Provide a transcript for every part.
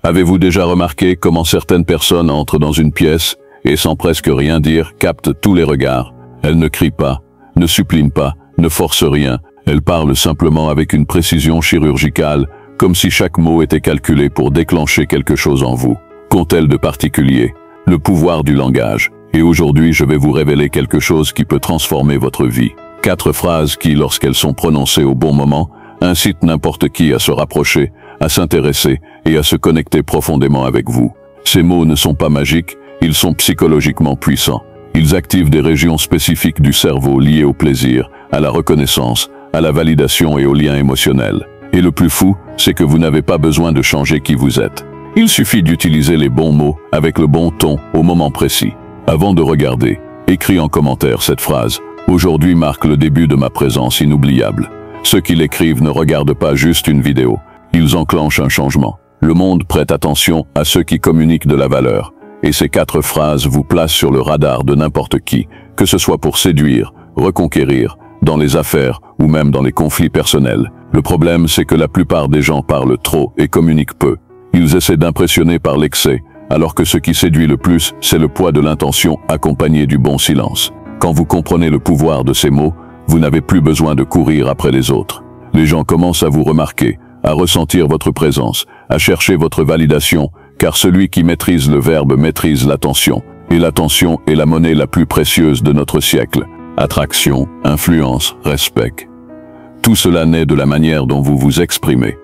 Avez-vous déjà remarqué comment certaines personnes entrent dans une pièce et sans presque rien dire captent tous les regards? Elles ne crient pas, ne supplient pas, ne forcent rien. Elles parlent simplement avec une précision chirurgicale, comme si chaque mot était calculé pour déclencher quelque chose en vous. Qu'ont-elles de particulier? Le pouvoir du langage. Et aujourd'hui, je vais vous révéler quelque chose qui peut transformer votre vie. 4 phrases qui, lorsqu'elles sont prononcées au bon moment, incitent n'importe qui à se rapprocher, à s'intéresser et à se connecter profondément avec vous. Ces mots ne sont pas magiques, ils sont psychologiquement puissants. Ils activent des régions spécifiques du cerveau liées au plaisir, à la reconnaissance, à la validation et au lien émotionnel. Et le plus fou, c'est que vous n'avez pas besoin de changer qui vous êtes. Il suffit d'utiliser les bons mots avec le bon ton au moment précis. Avant de regarder, écris en commentaire cette phrase. Aujourd'hui marque le début de ma présence inoubliable. Ceux qui l'écrivent ne regardent pas juste une vidéo. Ils enclenchent un changement. Le monde prête attention à ceux qui communiquent de la valeur. Et ces 4 phrases vous placent sur le radar de n'importe qui, que ce soit pour séduire, reconquérir, dans les affaires ou même dans les conflits personnels. Le problème, c'est que la plupart des gens parlent trop et communiquent peu. Ils essaient d'impressionner par l'excès, alors que ce qui séduit le plus, c'est le poids de l'intention accompagné du bon silence. Quand vous comprenez le pouvoir de ces mots, vous n'avez plus besoin de courir après les autres. Les gens commencent à vous remarquer, à ressentir votre présence, à chercher votre validation, car celui qui maîtrise le verbe maîtrise l'attention, et l'attention est la monnaie la plus précieuse de notre siècle. Attraction, influence, respect. Tout cela naît de la manière dont vous vous exprimez.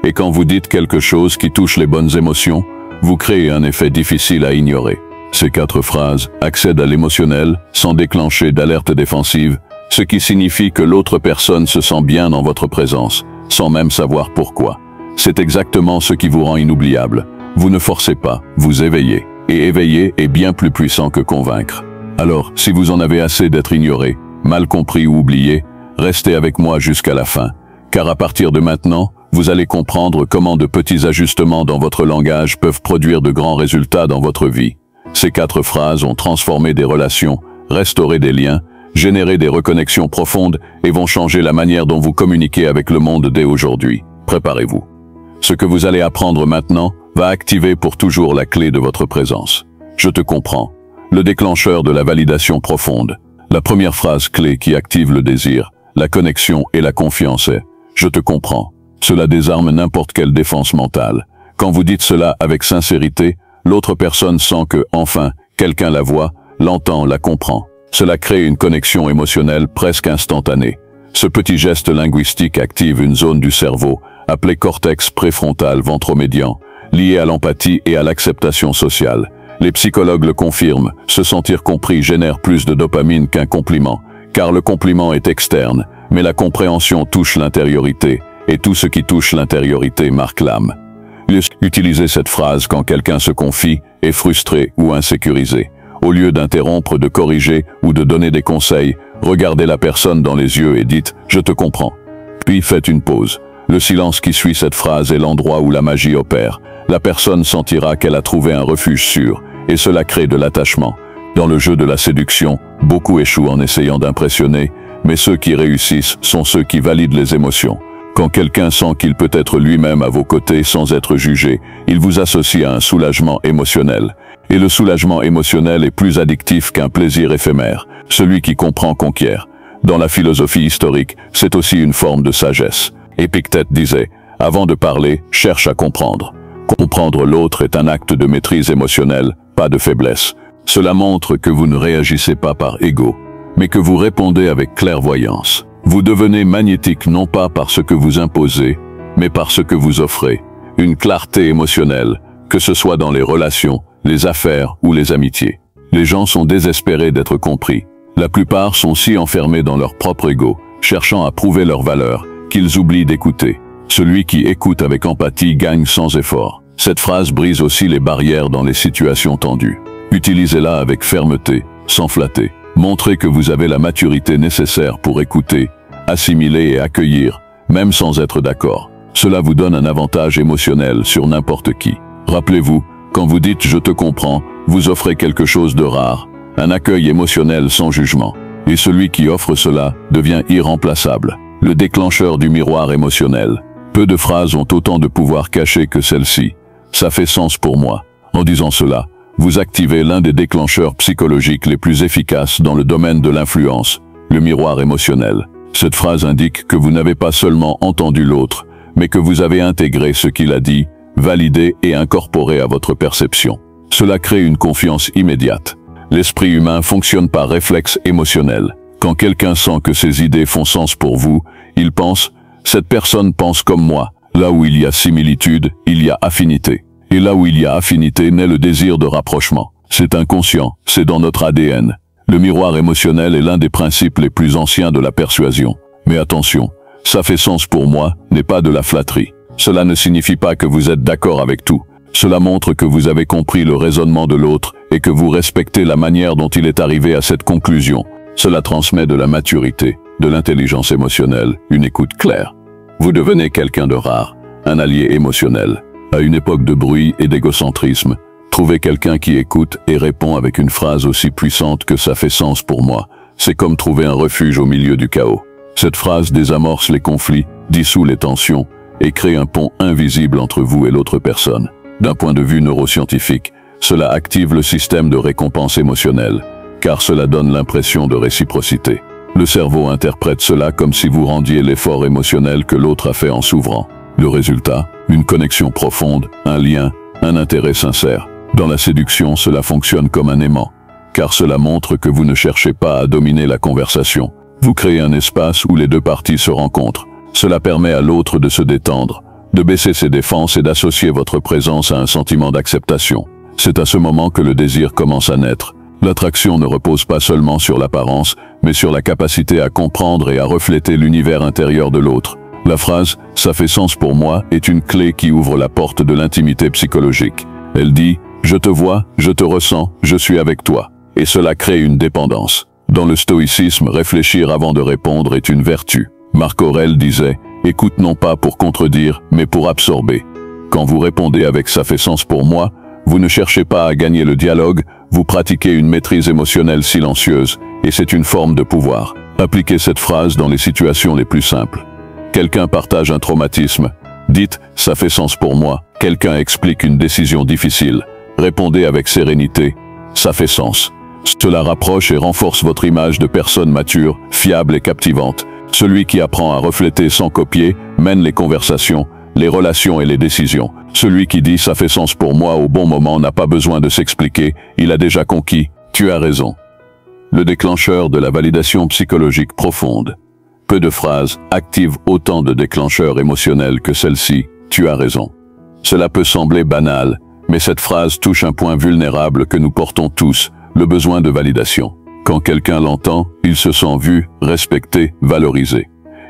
Et quand vous dites quelque chose qui touche les bonnes émotions, vous créez un effet difficile à ignorer. Ces 4 phrases accèdent à l'émotionnel sans déclencher d'alerte défensive, ce qui signifie que l'autre personne se sent bien dans votre présence, sans même savoir pourquoi. C'est exactement ce qui vous rend inoubliable. Vous ne forcez pas, vous éveillez. Et éveiller est bien plus puissant que convaincre. Alors, si vous en avez assez d'être ignoré, mal compris ou oublié, restez avec moi jusqu'à la fin. Car à partir de maintenant, vous allez comprendre comment de petits ajustements dans votre langage peuvent produire de grands résultats dans votre vie. Ces 4 phrases ont transformé des relations, restauré des liens, généré des reconnexions profondes et vont changer la manière dont vous communiquez avec le monde dès aujourd'hui. Préparez-vous. Ce que vous allez apprendre maintenant va activer pour toujours la clé de votre présence. Je te comprends. Le déclencheur de la validation profonde. La première phrase clé qui active le désir, la connexion et la confiance est « Je te comprends ». Cela désarme n'importe quelle défense mentale. Quand vous dites cela avec sincérité, l'autre personne sent que, enfin, quelqu'un la voit, l'entend, la comprend. Cela crée une connexion émotionnelle presque instantanée. Ce petit geste linguistique active une zone du cerveau, appelée cortex préfrontal ventromédian, liée à l'empathie et à l'acceptation sociale. Les psychologues le confirment, se sentir compris génère plus de dopamine qu'un compliment, car le compliment est externe, mais la compréhension touche l'intériorité, et tout ce qui touche l'intériorité marque l'âme. Utilisez cette phrase quand quelqu'un se confie, est frustré ou insécurisé. Au lieu d'interrompre, de corriger ou de donner des conseils, regardez la personne dans les yeux et dites « Je te comprends ». Puis faites une pause. Le silence qui suit cette phrase est l'endroit où la magie opère. La personne sentira qu'elle a trouvé un refuge sûr, et cela crée de l'attachement. Dans le jeu de la séduction, beaucoup échouent en essayant d'impressionner, mais ceux qui réussissent sont ceux qui valident les émotions. Quand quelqu'un sent qu'il peut être lui-même à vos côtés sans être jugé, il vous associe à un soulagement émotionnel. Et le soulagement émotionnel est plus addictif qu'un plaisir éphémère. Celui qui comprend conquiert. Dans la philosophie historique, c'est aussi une forme de sagesse. Épictète disait « Avant de parler, cherche à comprendre ». Comprendre l'autre est un acte de maîtrise émotionnelle, pas de faiblesse. Cela montre que vous ne réagissez pas par ego, mais que vous répondez avec clairvoyance. Vous devenez magnétique non pas par ce que vous imposez, mais par ce que vous offrez. Une clarté émotionnelle, que ce soit dans les relations, les affaires ou les amitiés. Les gens sont désespérés d'être compris. La plupart sont si enfermés dans leur propre ego, cherchant à prouver leur valeur, qu'ils oublient d'écouter. Celui qui écoute avec empathie gagne sans effort. Cette phrase brise aussi les barrières dans les situations tendues. Utilisez-la avec fermeté, sans flatter. Montrez que vous avez la maturité nécessaire pour écouter, assimiler et accueillir, même sans être d'accord. Cela vous donne un avantage émotionnel sur n'importe qui. Rappelez-vous, quand vous dites « je te comprends », vous offrez quelque chose de rare, un accueil émotionnel sans jugement. Et celui qui offre cela devient irremplaçable. Le déclencheur du miroir émotionnel. Peu de phrases ont autant de pouvoir caché que celle-ci. Ça fait sens pour moi. En disant cela, vous activez l'un des déclencheurs psychologiques les plus efficaces dans le domaine de l'influence, le miroir émotionnel. Cette phrase indique que vous n'avez pas seulement entendu l'autre, mais que vous avez intégré ce qu'il a dit, validé et incorporé à votre perception. Cela crée une confiance immédiate. L'esprit humain fonctionne par réflexe émotionnel. Quand quelqu'un sent que ses idées font sens pour vous, il pense « cette personne pense comme moi ». Là où il y a similitude, il y a affinité. Et là où il y a affinité naît le désir de rapprochement. C'est inconscient, c'est dans notre ADN. Le miroir émotionnel est l'un des principes les plus anciens de la persuasion. Mais attention, ça fait sens pour moi n'est pas de la flatterie. Cela ne signifie pas que vous êtes d'accord avec tout. Cela montre que vous avez compris le raisonnement de l'autre et que vous respectez la manière dont il est arrivé à cette conclusion. Cela transmet de la maturité, de l'intelligence émotionnelle, une écoute claire. Vous devenez quelqu'un de rare, un allié émotionnel. À une époque de bruit et d'égocentrisme, trouver quelqu'un qui écoute et répond avec une phrase aussi puissante que ça fait sens pour moi, c'est comme trouver un refuge au milieu du chaos. Cette phrase désamorce les conflits, dissout les tensions et crée un pont invisible entre vous et l'autre personne. D'un point de vue neuroscientifique, cela active le système de récompense émotionnelle, car cela donne l'impression de réciprocité. Le cerveau interprète cela comme si vous rendiez l'effort émotionnel que l'autre a fait en s'ouvrant. Le résultat, une connexion profonde, un lien, un intérêt sincère. Dans la séduction, cela fonctionne comme un aimant, car cela montre que vous ne cherchez pas à dominer la conversation. Vous créez un espace où les deux parties se rencontrent. Cela permet à l'autre de se détendre, de baisser ses défenses et d'associer votre présence à un sentiment d'acceptation. C'est à ce moment que le désir commence à naître. L'attraction ne repose pas seulement sur l'apparence, mais sur la capacité à comprendre et à refléter l'univers intérieur de l'autre. La phrase « ça fait sens pour moi » est une clé qui ouvre la porte de l'intimité psychologique. Elle dit « je te vois, je te ressens, je suis avec toi ». Et cela crée une dépendance. Dans le stoïcisme, réfléchir avant de répondre est une vertu. Marc Aurèle disait « écoute non pas pour contredire, mais pour absorber ». Quand vous répondez avec « ça fait sens pour moi », vous ne cherchez pas à gagner le dialogue, vous pratiquez une maîtrise émotionnelle silencieuse, et c'est une forme de pouvoir. Appliquez cette phrase dans les situations les plus simples. Quelqu'un partage un traumatisme. Dites « ça fait sens pour moi ». Quelqu'un explique une décision difficile. Répondez avec sérénité « ça fait sens ». Cela rapproche et renforce votre image de personne mature, fiable et captivante. Celui qui apprend à refléter sans copier mène les conversations, les relations et les décisions. Celui qui dit « ça fait sens pour moi » au bon moment n'a pas besoin de s'expliquer, il a déjà conquis. Tu as raison. Le déclencheur de la validation psychologique profonde. Peu de phrases activent autant de déclencheurs émotionnels que celle-ci, tu as raison. Cela peut sembler banal, mais cette phrase touche un point vulnérable que nous portons tous, le besoin de validation. Quand quelqu'un l'entend, il se sent vu, respecté, valorisé.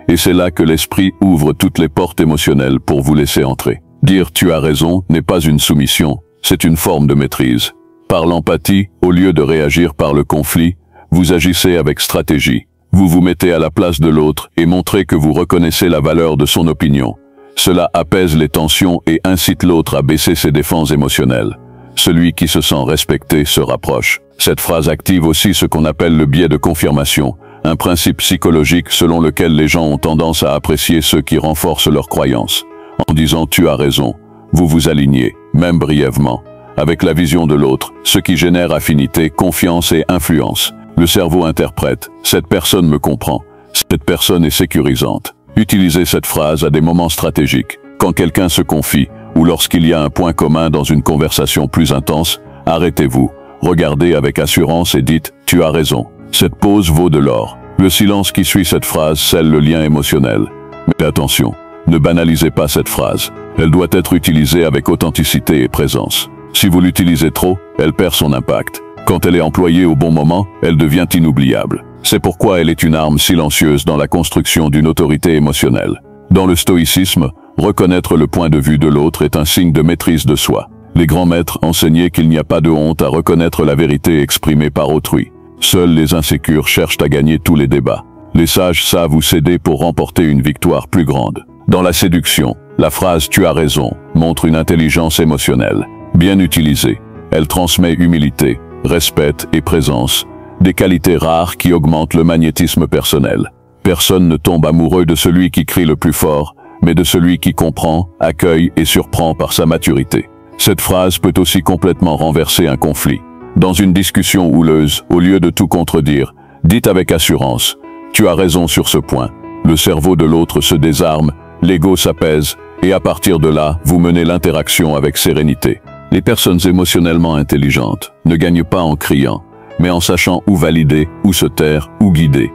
Et c'est là que l'esprit ouvre toutes les portes émotionnelles pour vous laisser entrer. Dire « tu as raison » n'est pas une soumission, c'est une forme de maîtrise. Par l'empathie, au lieu de réagir par le conflit, vous agissez avec stratégie. Vous vous mettez à la place de l'autre et montrez que vous reconnaissez la valeur de son opinion. Cela apaise les tensions et incite l'autre à baisser ses défenses émotionnelles. Celui qui se sent respecté se rapproche. Cette phrase active aussi ce qu'on appelle le biais de confirmation, un principe psychologique selon lequel les gens ont tendance à apprécier ceux qui renforcent leurs croyances. En disant « tu as raison », vous vous alignez, même brièvement, avec la vision de l'autre, ce qui génère affinité, confiance et influence. Le cerveau interprète « cette personne me comprend, cette personne est sécurisante ». Utilisez cette phrase à des moments stratégiques. Quand quelqu'un se confie, ou lorsqu'il y a un point commun dans une conversation plus intense, arrêtez-vous, regardez avec assurance et dites « tu as raison ». Cette pause vaut de l'or. Le silence qui suit cette phrase scelle le lien émotionnel. Mais attention, ne banalisez pas cette phrase. Elle doit être utilisée avec authenticité et présence. Si vous l'utilisez trop, elle perd son impact. Quand elle est employée au bon moment, elle devient inoubliable. C'est pourquoi elle est une arme silencieuse dans la construction d'une autorité émotionnelle. Dans le stoïcisme, reconnaître le point de vue de l'autre est un signe de maîtrise de soi. Les grands maîtres enseignaient qu'il n'y a pas de honte à reconnaître la vérité exprimée par autrui. Seuls les insécures cherchent à gagner tous les débats. Les sages savent où céder pour remporter une victoire plus grande. Dans la séduction, la phrase « tu as raison » montre une intelligence émotionnelle. Bien utilisée, elle transmet humilité, respect et présence, des qualités rares qui augmentent le magnétisme personnel. Personne ne tombe amoureux de celui qui crie le plus fort, mais de celui qui comprend, accueille et surprend par sa maturité. Cette phrase peut aussi complètement renverser un conflit. Dans une discussion houleuse, au lieu de tout contredire, dites avec assurance « Tu as raison sur ce point ». Le cerveau de l'autre se désarme, l'ego s'apaise, et à partir de là, vous menez l'interaction avec sérénité. Les personnes émotionnellement intelligentes ne gagnent pas en criant, mais en sachant où valider, où se taire, où guider.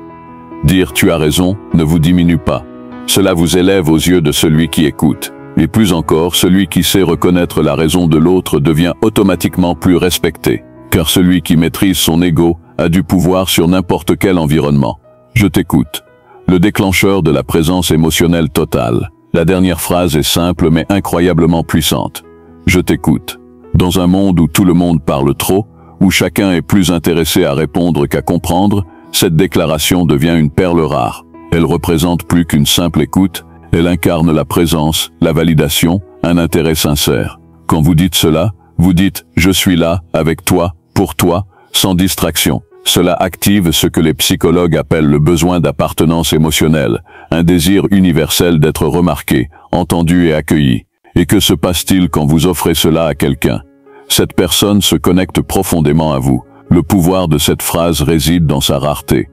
Dire « tu as raison » ne vous diminue pas. Cela vous élève aux yeux de celui qui écoute. Et plus encore, celui qui sait reconnaître la raison de l'autre devient automatiquement plus respecté. Car celui qui maîtrise son ego a du pouvoir sur n'importe quel environnement. Je t'écoute. Le déclencheur de la présence émotionnelle totale. La dernière phrase est simple mais incroyablement puissante. Je t'écoute. Dans un monde où tout le monde parle trop, où chacun est plus intéressé à répondre qu'à comprendre, cette déclaration devient une perle rare. Elle représente plus qu'une simple écoute, elle incarne la présence, la validation, un intérêt sincère. Quand vous dites cela, vous dites « je suis là, avec toi, pour toi, sans distraction ». Cela active ce que les psychologues appellent le besoin d'appartenance émotionnelle, un désir universel d'être remarqué, entendu et accueilli. Et que se passe-t-il quand vous offrez cela à quelqu'un? Cette personne se connecte profondément à vous. Le pouvoir de cette phrase réside dans sa rareté.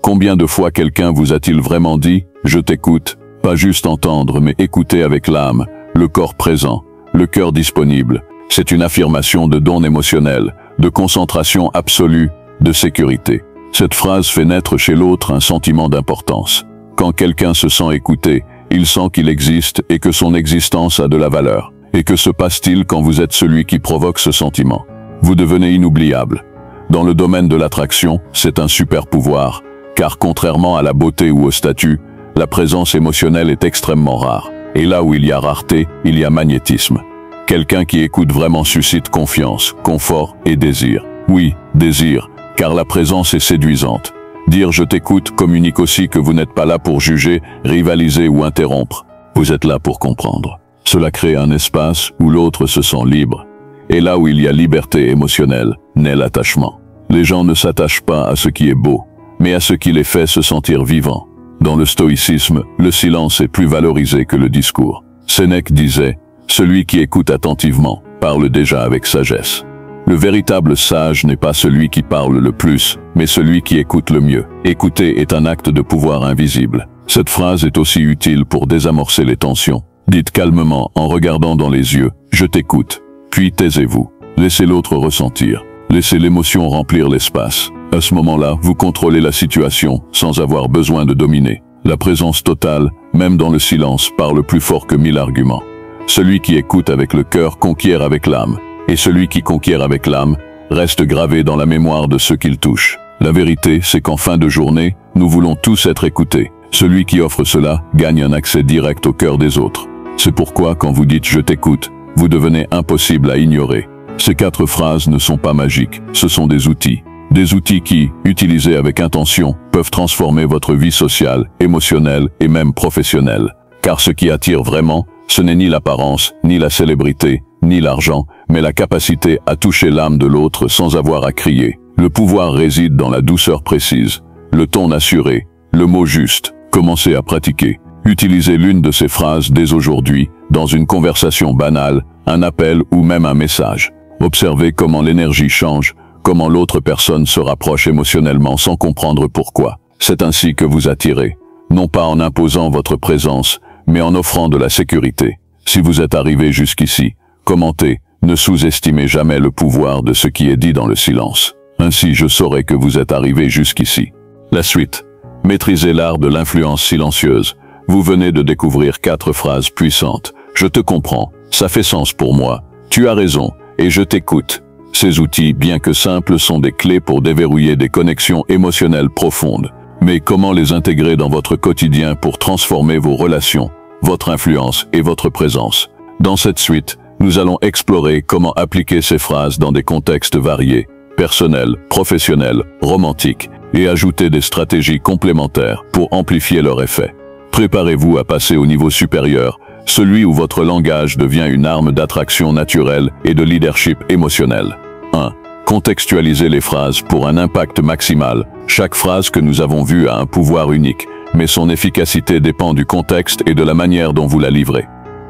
Combien de fois quelqu'un vous a-t-il vraiment dit « je t'écoute », pas juste entendre mais écouter avec l'âme, le corps présent, le cœur disponible. C'est une affirmation de don émotionnel, de concentration absolue, de sécurité. Cette phrase fait naître chez l'autre un sentiment d'importance. Quand quelqu'un se sent écouté, il sent qu'il existe et que son existence a de la valeur. Et que se passe-t-il quand vous êtes celui qui provoque ce sentiment? Vous devenez inoubliable. Dans le domaine de l'attraction, c'est un super pouvoir, car contrairement à la beauté ou au statut, la présence émotionnelle est extrêmement rare. Et là où il y a rareté, il y a magnétisme. Quelqu'un qui écoute vraiment suscite confiance, confort et désir. Oui, désir, car la présence est séduisante. Dire « je t'écoute » communique aussi que vous n'êtes pas là pour juger, rivaliser ou interrompre. Vous êtes là pour comprendre. Cela crée un espace où l'autre se sent libre. Et là où il y a liberté émotionnelle, naît l'attachement. Les gens ne s'attachent pas à ce qui est beau, mais à ce qui les fait se sentir vivants. Dans le stoïcisme, le silence est plus valorisé que le discours. Sénèque disait « Celui qui écoute attentivement parle déjà avec sagesse ». Le véritable sage n'est pas celui qui parle le plus, mais celui qui écoute le mieux. Écouter est un acte de pouvoir invisible. Cette phrase est aussi utile pour désamorcer les tensions. Dites calmement, en regardant dans les yeux, « je t'écoute », puis taisez-vous. Laissez l'autre ressentir. Laissez l'émotion remplir l'espace. À ce moment-là, vous contrôlez la situation sans avoir besoin de dominer. La présence totale, même dans le silence, parle plus fort que 1000 arguments. Celui qui écoute avec le cœur conquiert avec l'âme. Et celui qui conquiert avec l'âme reste gravé dans la mémoire de ceux qu'il touche. La vérité, c'est qu'en fin de journée, nous voulons tous être écoutés. Celui qui offre cela gagne un accès direct au cœur des autres. C'est pourquoi, quand vous dites « je t'écoute », vous devenez impossible à ignorer. Ces 4 phrases ne sont pas magiques, ce sont des outils. Des outils qui, utilisés avec intention, peuvent transformer votre vie sociale, émotionnelle et même professionnelle. Car ce qui attire vraiment, ce n'est ni l'apparence, ni la célébrité, ni l'argent, mais la capacité à toucher l'âme de l'autre sans avoir à crier. Le pouvoir réside dans la douceur précise, le ton assuré, le mot juste. Commencez à pratiquer. Utilisez l'une de ces phrases dès aujourd'hui, dans une conversation banale, un appel ou même un message. Observez comment l'énergie change, comment l'autre personne se rapproche émotionnellement sans comprendre pourquoi. C'est ainsi que vous attirez, non pas en imposant votre présence, mais en offrant de la sécurité. Si vous êtes arrivé jusqu'ici, commentez, ne sous-estimez jamais le pouvoir de ce qui est dit dans le silence. Ainsi je saurai que vous êtes arrivé jusqu'ici. La suite. Maîtrisez l'art de l'influence silencieuse. Vous venez de découvrir 4 phrases puissantes. Je te comprends, ça fait sens pour moi. Tu as raison, et je t'écoute. Ces outils, bien que simples, sont des clés pour déverrouiller des connexions émotionnelles profondes. Mais comment les intégrer dans votre quotidien pour transformer vos relations, votre influence et votre présence? Dans cette suite, nous allons explorer comment appliquer ces phrases dans des contextes variés, personnels, professionnels, romantiques, et ajouter des stratégies complémentaires pour amplifier leur effet. Préparez-vous à passer au niveau supérieur, celui où votre langage devient une arme d'attraction naturelle et de leadership émotionnel. 1. Contextualisez les phrases pour un impact maximal. Chaque phrase que nous avons vue a un pouvoir unique, mais son efficacité dépend du contexte et de la manière dont vous la livrez.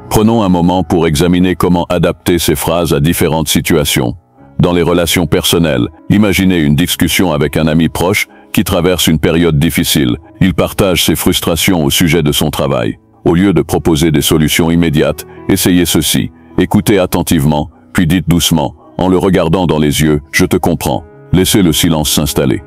Prenons un moment pour examiner comment adapter ces phrases à différentes situations. Dans les relations personnelles, imaginez une discussion avec un ami proche qui traverse une période difficile. Il partage ses frustrations au sujet de son travail. Au lieu de proposer des solutions immédiates, essayez ceci. Écoutez attentivement, puis dites doucement, en le regardant dans les yeux, « Je te comprends ». Laissez le silence s'installer.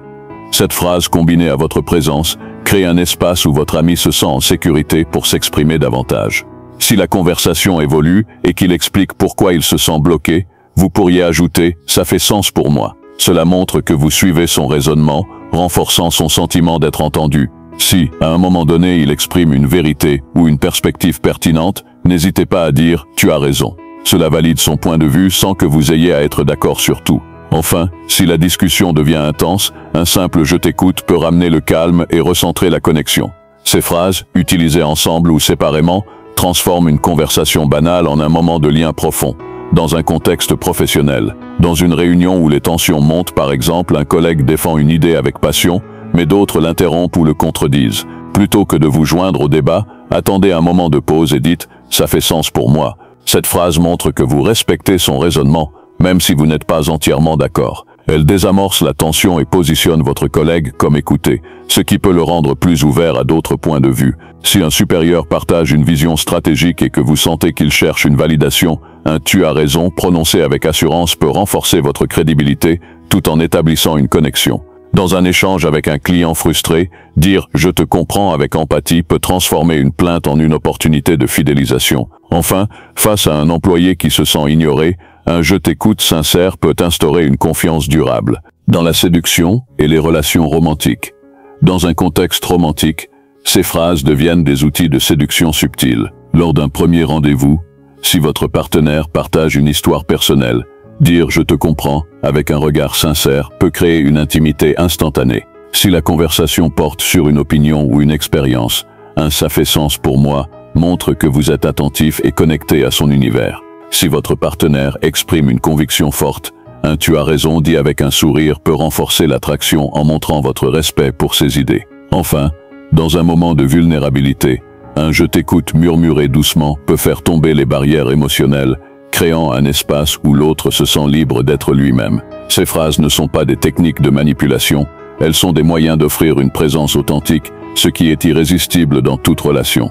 Cette phrase, combinée à votre présence, crée un espace où votre ami se sent en sécurité pour s'exprimer davantage. Si la conversation évolue et qu'il explique pourquoi il se sent bloqué, vous pourriez ajouter « ça fait sens pour moi ». Cela montre que vous suivez son raisonnement, renforçant son sentiment d'être entendu. Si, à un moment donné, il exprime une vérité ou une perspective pertinente, n'hésitez pas à dire « tu as raison ». Cela valide son point de vue sans que vous ayez à être d'accord sur tout. Enfin, si la discussion devient intense, un simple « je t'écoute » peut ramener le calme et recentrer la connexion. Ces phrases, utilisées ensemble ou séparément, transforment une conversation banale en un moment de lien profond. Dans un contexte professionnel, dans une réunion où les tensions montent par exemple, un collègue défend une idée avec passion, mais d'autres l'interrompent ou le contredisent. Plutôt que de vous joindre au débat, attendez un moment de pause et dites « ça fait sens pour moi ». Cette phrase montre que vous respectez son raisonnement, même si vous n'êtes pas entièrement d'accord. Elle désamorce la tension et positionne votre collègue comme écouté, ce qui peut le rendre plus ouvert à d'autres points de vue. Si un supérieur partage une vision stratégique et que vous sentez qu'il cherche une validation, un « tu as raison » prononcé avec assurance peut renforcer votre crédibilité tout en établissant une connexion. Dans un échange avec un client frustré, dire « je te comprends » avec empathie peut transformer une plainte en une opportunité de fidélisation. Enfin, face à un employé qui se sent ignoré, un « je t'écoute » sincère peut instaurer une confiance durable. Dans la séduction et les relations romantiques. Dans un contexte romantique, ces phrases deviennent des outils de séduction subtile. Lors d'un premier rendez-vous, si votre partenaire partage une histoire personnelle, dire « je te comprends » avec un regard sincère peut créer une intimité instantanée. Si la conversation porte sur une opinion ou une expérience, un « ça fait sens pour moi » montre que vous êtes attentif et connecté à son univers. Si votre partenaire exprime une conviction forte, un « tu as raison » dit avec un sourire peut renforcer l'attraction en montrant votre respect pour ses idées. Enfin, dans un moment de vulnérabilité, un « je t'écoute » murmuré doucement peut faire tomber les barrières émotionnelles, créant un espace où l'autre se sent libre d'être lui-même. Ces phrases ne sont pas des techniques de manipulation, elles sont des moyens d'offrir une présence authentique, ce qui est irrésistible dans toute relation.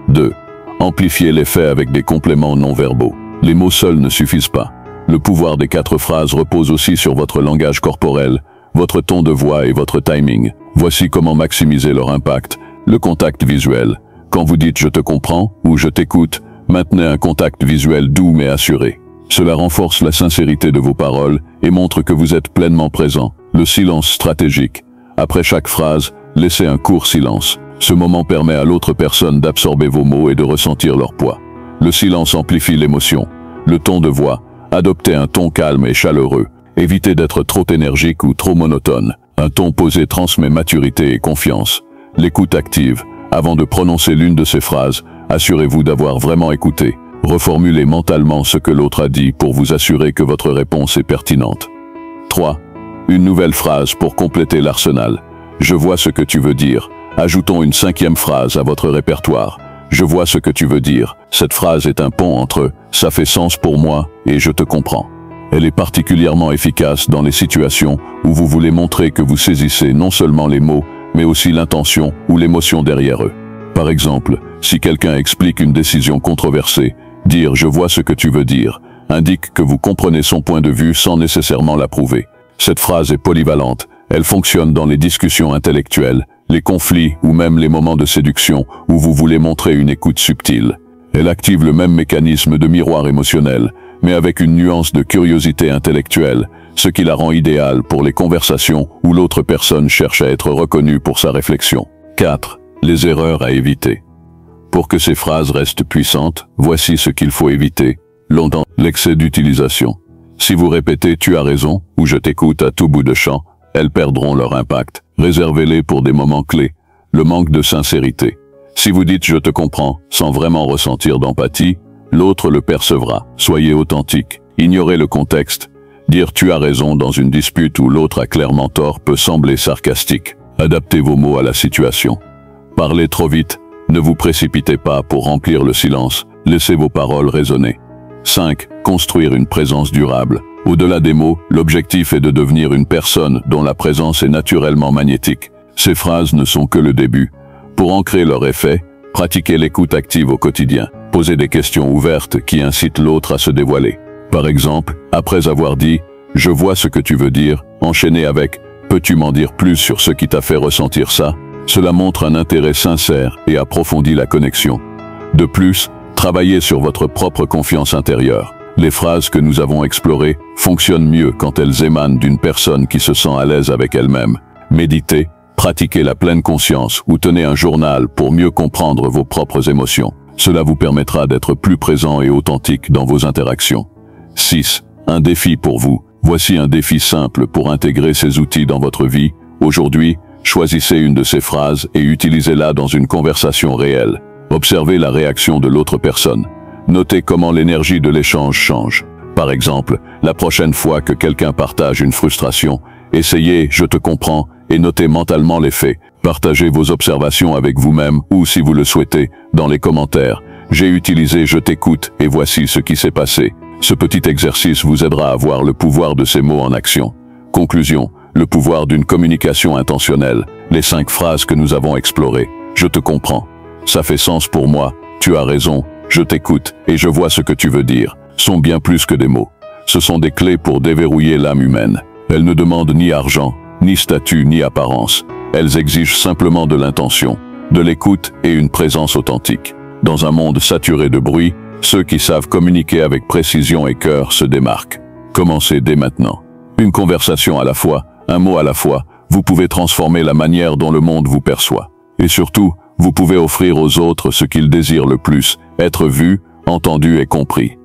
2. Amplifiez l'effet avec des compléments non verbaux. Les mots seuls ne suffisent pas. Le pouvoir des 4 phrases repose aussi sur votre langage corporel, votre ton de voix et votre timing. Voici comment maximiser leur impact. Le contact visuel. Quand vous dites « je te comprends » ou « je t'écoute », maintenez un contact visuel doux mais assuré. Cela renforce la sincérité de vos paroles et montre que vous êtes pleinement présent. Le silence stratégique. Après chaque phrase, laissez un court silence. Ce moment permet à l'autre personne d'absorber vos mots et de ressentir leur poids. Le silence amplifie l'émotion. Le ton de voix. Adoptez un ton calme et chaleureux. Évitez d'être trop énergique ou trop monotone. Un ton posé transmet maturité et confiance. L'écoute active. Avant de prononcer l'une de ces phrases, assurez-vous d'avoir vraiment écouté. Reformulez mentalement ce que l'autre a dit pour vous assurer que votre réponse est pertinente. 3. Une nouvelle phrase pour compléter l'arsenal. Je vois ce que tu veux dire. Ajoutons une 5e phrase à votre répertoire. Je vois ce que tu veux dire. Cette phrase est un pont entre « ça fait sens pour moi » et « je te comprends ». Elle est particulièrement efficace dans les situations où vous voulez montrer que vous saisissez non seulement les mots, mais aussi l'intention ou l'émotion derrière eux. Par exemple, si quelqu'un explique une décision controversée, dire « je vois ce que tu veux dire » indique que vous comprenez son point de vue sans nécessairement l'approuver. Cette phrase est polyvalente. Elle fonctionne dans les discussions intellectuelles, les conflits ou même les moments de séduction où vous voulez montrer une écoute subtile. Elle active le même mécanisme de miroir émotionnel, mais avec une nuance de curiosité intellectuelle, ce qui la rend idéale pour les conversations où l'autre personne cherche à être reconnue pour sa réflexion. 4. Les erreurs à éviter. Pour que ces phrases restent puissantes, voici ce qu'il faut éviter. Longtemps, l'excès d'utilisation. Si vous répétez « tu as raison » ou « je t'écoute » à tout bout de champ, elles perdront leur impact. Réservez-les pour des moments clés. Le manque de sincérité. Si vous dites « je te comprends » sans vraiment ressentir d'empathie, l'autre le percevra. Soyez authentique. Ignorez le contexte. Dire « tu as raison » dans une dispute où l'autre a clairement tort peut sembler sarcastique. Adaptez vos mots à la situation. Parlez trop vite. Ne vous précipitez pas pour remplir le silence, laissez vos paroles résonner. 5. Construire une présence durable. Au-delà des mots, l'objectif est de devenir une personne dont la présence est naturellement magnétique. Ces phrases ne sont que le début. Pour ancrer leur effet, pratiquez l'écoute active au quotidien. Posez des questions ouvertes qui incitent l'autre à se dévoiler. Par exemple, après avoir dit « Je vois ce que tu veux dire », enchaînez avec « Peux-tu m'en dire plus sur ce qui t'a fait ressentir ça ?» Cela montre un intérêt sincère et approfondit la connexion. De plus, travaillez sur votre propre confiance intérieure. Les phrases que nous avons explorées fonctionnent mieux quand elles émanent d'une personne qui se sent à l'aise avec elle-même. Méditez, pratiquez la pleine conscience ou tenez un journal pour mieux comprendre vos propres émotions. Cela vous permettra d'être plus présent et authentique dans vos interactions. 6. Un défi pour vous. Voici un défi simple pour intégrer ces outils dans votre vie. Aujourd'hui, choisissez une de ces phrases et utilisez-la dans une conversation réelle. Observez la réaction de l'autre personne. Notez comment l'énergie de l'échange change. Par exemple, la prochaine fois que quelqu'un partage une frustration, essayez « Je te comprends » et notez mentalement les faits. Partagez vos observations avec vous-même ou, si vous le souhaitez, dans les commentaires. J'ai utilisé « Je t'écoute » et voici ce qui s'est passé. Ce petit exercice vous aidera à voir le pouvoir de ces mots en action. Conclusion, le pouvoir d'une communication intentionnelle. Les 5 phrases que nous avons explorées. Je te comprends. Ça fait sens pour moi. Tu as raison. Je t'écoute et je vois ce que tu veux dire. Sont bien plus que des mots. Ce sont des clés pour déverrouiller l'âme humaine. Elles ne demandent ni argent, ni statut, ni apparence. Elles exigent simplement de l'intention, de l'écoute et une présence authentique. Dans un monde saturé de bruit, ceux qui savent communiquer avec précision et cœur se démarquent. Commencez dès maintenant. Une conversation à la fois, un mot à la fois, vous pouvez transformer la manière dont le monde vous perçoit. Et surtout, vous pouvez offrir aux autres ce qu'ils désirent le plus, être vus, entendus et compris.